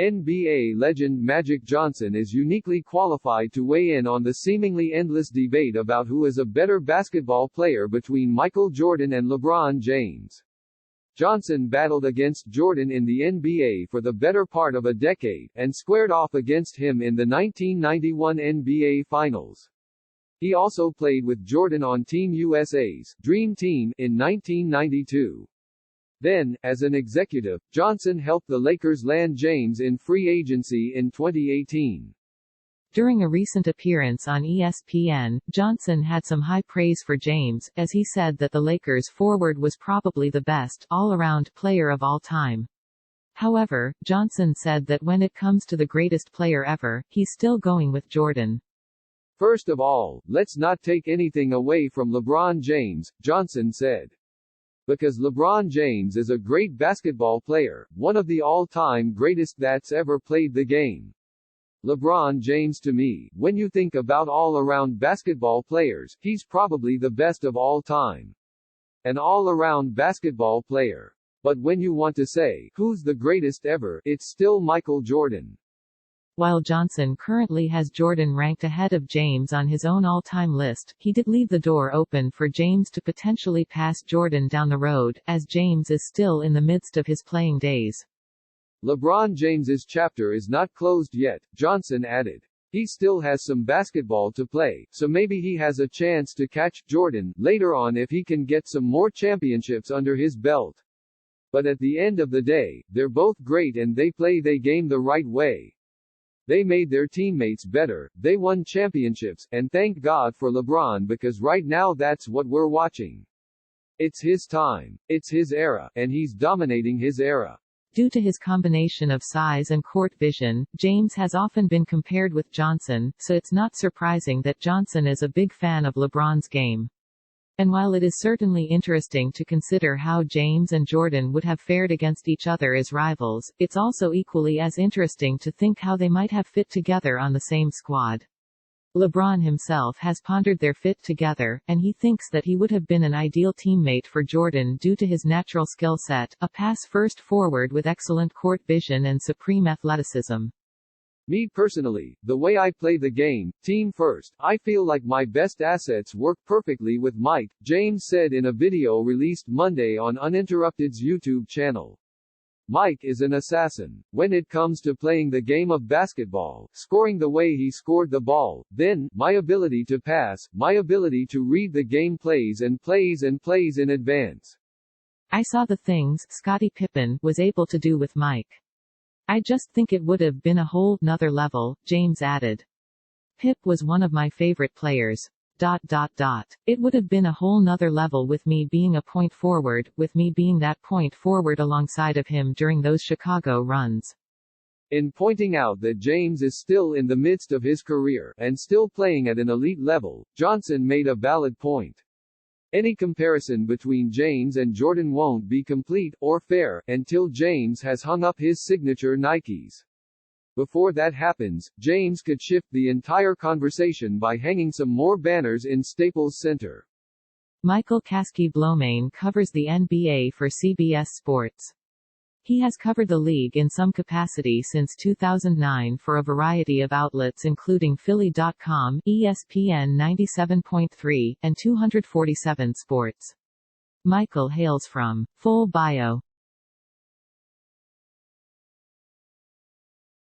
NBA legend Magic Johnson is uniquely qualified to weigh in on the seemingly endless debate about who is a better basketball player between Michael Jordan and LeBron James. Johnson battled against Jordan in the NBA for the better part of a decade, and squared off against him in the 1991 NBA Finals. He also played with Jordan on Team USA's Dream Team in 1992. Then, as an executive, Johnson helped the Lakers land James in free agency in 2018. During a recent appearance on ESPN, Johnson had some high praise for James, as he said that the Lakers forward was probably the best all-around player of all time. However, Johnson said that when it comes to the greatest player ever, he's still going with Jordan. First of all, let's not take anything away from LeBron James, Johnson said. Because LeBron James is a great basketball player, one of the all-time greatest that's ever played the game. LeBron James, to me, when you think about all-around basketball players, he's probably the best of all time. An all-around basketball player. But when you want to say, who's the greatest ever, it's still Michael Jordan. While Johnson currently has Jordan ranked ahead of James on his own all-time list, he did leave the door open for James to potentially pass Jordan down the road, as James is still in the midst of his playing days. LeBron James's chapter is not closed yet, Johnson added. He still has some basketball to play, so maybe he has a chance to catch Jordan later on if he can get some more championships under his belt. But at the end of the day, they're both great and they play their game the right way. They made their teammates better, they won championships, and thank God for LeBron because right now that's what we're watching. It's his time, it's his era, and he's dominating his era. Due to his combination of size and court vision, James has often been compared with Johnson, so it's not surprising that Johnson is a big fan of LeBron's game. And while it is certainly interesting to consider how James and Jordan would have fared against each other as rivals, it's also equally as interesting to think how they might have fit together on the same squad. LeBron himself has pondered their fit together, and he thinks that he would have been an ideal teammate for Jordan due to his natural skill set, a pass-first forward with excellent court vision and supreme athleticism. Me personally, the way I play the game, team first, I feel like my best assets work perfectly with Mike, James said in a video released Monday on Uninterrupted's YouTube channel. Mike is an assassin. When it comes to playing the game of basketball, scoring the way he scored the ball, then, my ability to pass, my ability to read the game plays in advance. I saw the things Scottie Pippen was able to do with Mike. I just think it would have been a whole nother level, James added. Pip was one of my favorite players. It would have been a whole nother level with me being a point forward, with me being that point forward alongside of him during those Chicago runs. In pointing out that James is still in the midst of his career, and still playing at an elite level, Johnson made a valid point. Any comparison between James and Jordan won't be complete, or fair, until James has hung up his signature Nikes. Before that happens, James could shift the entire conversation by hanging some more banners in Staples Center. Michael Kasky-Blomain covers the NBA for CBS Sports. He has covered the league in some capacity since 2009 for a variety of outlets including Philly.com, ESPN 97.3, and 247 Sports. Michael hails from Full Bio.